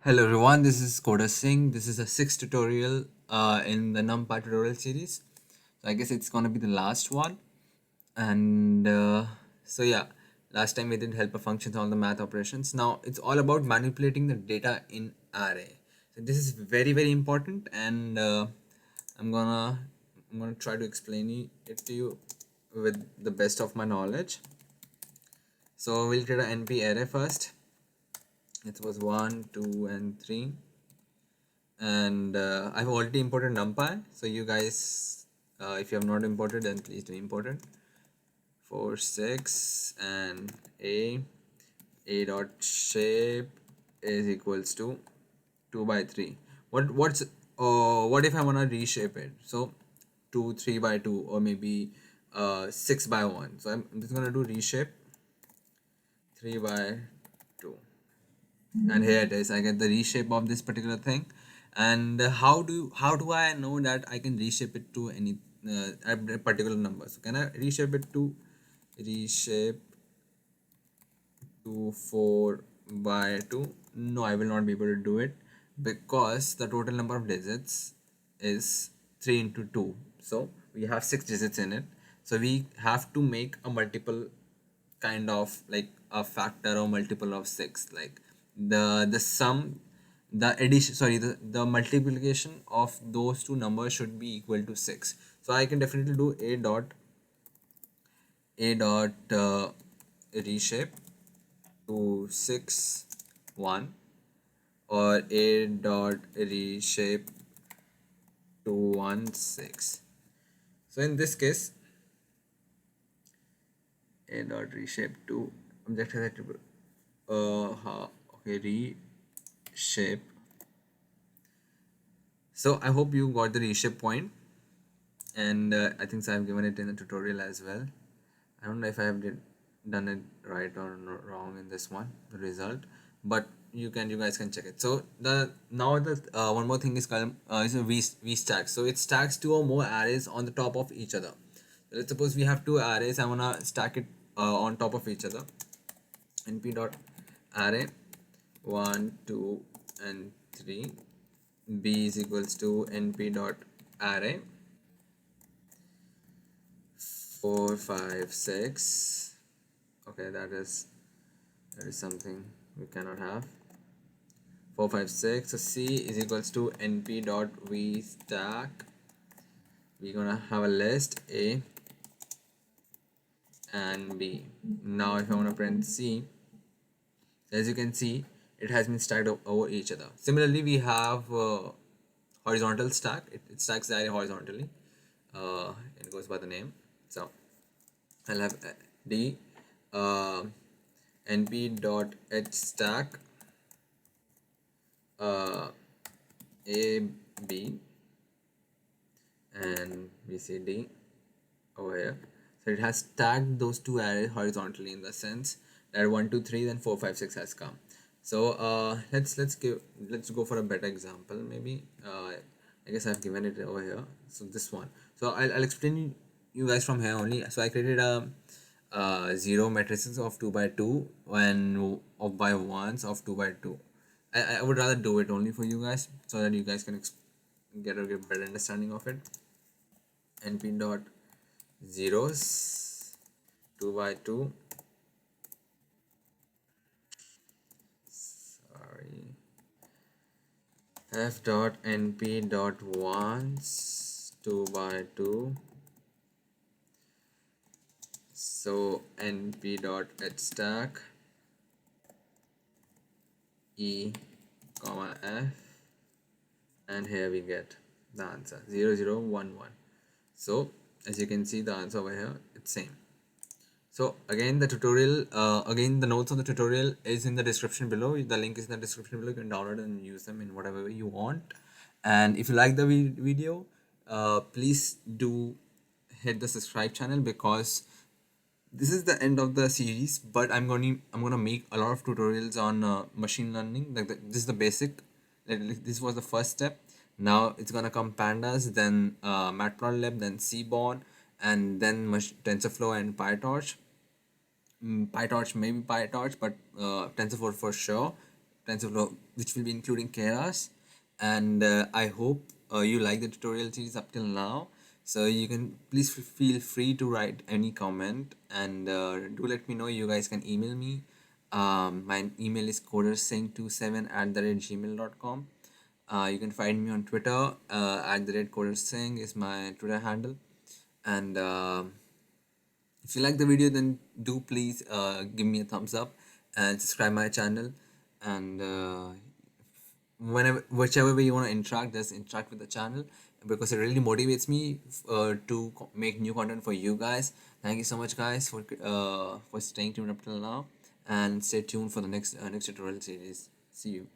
Hello everyone, this is Koda Singh. This is the sixth tutorial in the Numpy tutorial series. So I guess it's gonna be the last one. And so yeah, last time we did helper functions on the math operations. Now it's all about manipulating the data in array. So this is very important, and I'm gonna I'm gonna try to explain it to you with the best of my knowledge. So we'll create an NP array first. It was 1, 2, and 3. And I've already imported numpy, so you guys, if you have not imported, then please do import it. 4 6 and a dot shape is equals to 2 by 3. What if I want to reshape it? So 2 3 by 2, or maybe 6 by 1. So I'm just gonna do reshape 3 by 2, and here it is. I get the reshape of this particular thing. And how do I know that I can reshape it to any a particular number? So can I reshape it to reshape to 4 by 2? No, I will not be able to do it, because the total number of digits is 3 into 2, so we have 6 digits in it. So we have to make a multiple, kind of like a factor or multiple of 6, like the sum, the addition, sorry, the multiplication of those two numbers should be equal to 6. So I can definitely do a dot reshape to 6 1, or a dot reshape to 1 6. So in this case, a dot reshape to object has attribute okay, reshape. So I hope you got the reshape point, and I think so I've given it in the tutorial as well. I don't know if I have done it right or wrong in this one, the result, but you guys can check it. So the now the one more thing is called is a v stack. So it stacks two or more arrays on the top of each other. So let's suppose we have two arrays. I wanna stack it on top of each other. Np dot array 1 2 and 3, b is equals to np dot array 4 5 6. Okay, that is something we cannot have. 4 5 6. So c is equals to np dot v stack. We're gonna have a list a and b. Now if I want to print c, as you can see, it has been stacked over each other. Similarly, we have horizontal stack. It stacks the array horizontally. It goes by the name. So I'll have d np dot h stack a b and bcd over here. So it has stacked those two arrays horizontally, in the sense that 1 2 3, then 4 5 6 has come. So let's go for a better example. Maybe I guess I've given it over here. So this one. So I'll explain you guys from here only. So I created a zero matrices of 2 by 2 and of by ones of 2 by 2. I would rather do it only for you guys, so that you guys can get a better understanding of it. Np dot zeros 2 by 2, sorry, f dot np dot ones 2 by 2. So np dot h stack e comma f, and here we get the answer 0 0 1 1. So as you can see, the answer over here, it's same. So again, the tutorial, again the notes on the tutorial is in the description below. The link is in the description below. You can download and use them in whatever way you want. And if you like the video, please do hit the subscribe channel, because this is the end of the series. But I'm gonna make a lot of tutorials on machine learning. Like this is the basic. This was the first step. Now it's gonna come pandas, then matplotlib, then seaborn, and then TensorFlow and PyTorch. PyTorch, maybe PyTorch, but TensorFlow for sure. TensorFlow, which will be including keras. And I hope you like the tutorial series up till now. So you can please feel free to write any comment, and do let me know. You guys can email me. My email is codersing27@gmail.com. You can find me on Twitter. @codersing is my Twitter handle. And if you like the video, then do please give me a thumbs up and subscribe my channel. And whenever, whichever way you want to interact, just interact with the channel, because it really motivates me to make new content for you guys. Thank you so much, guys, for staying tuned up till now, and stay tuned for the next tutorial series. See you.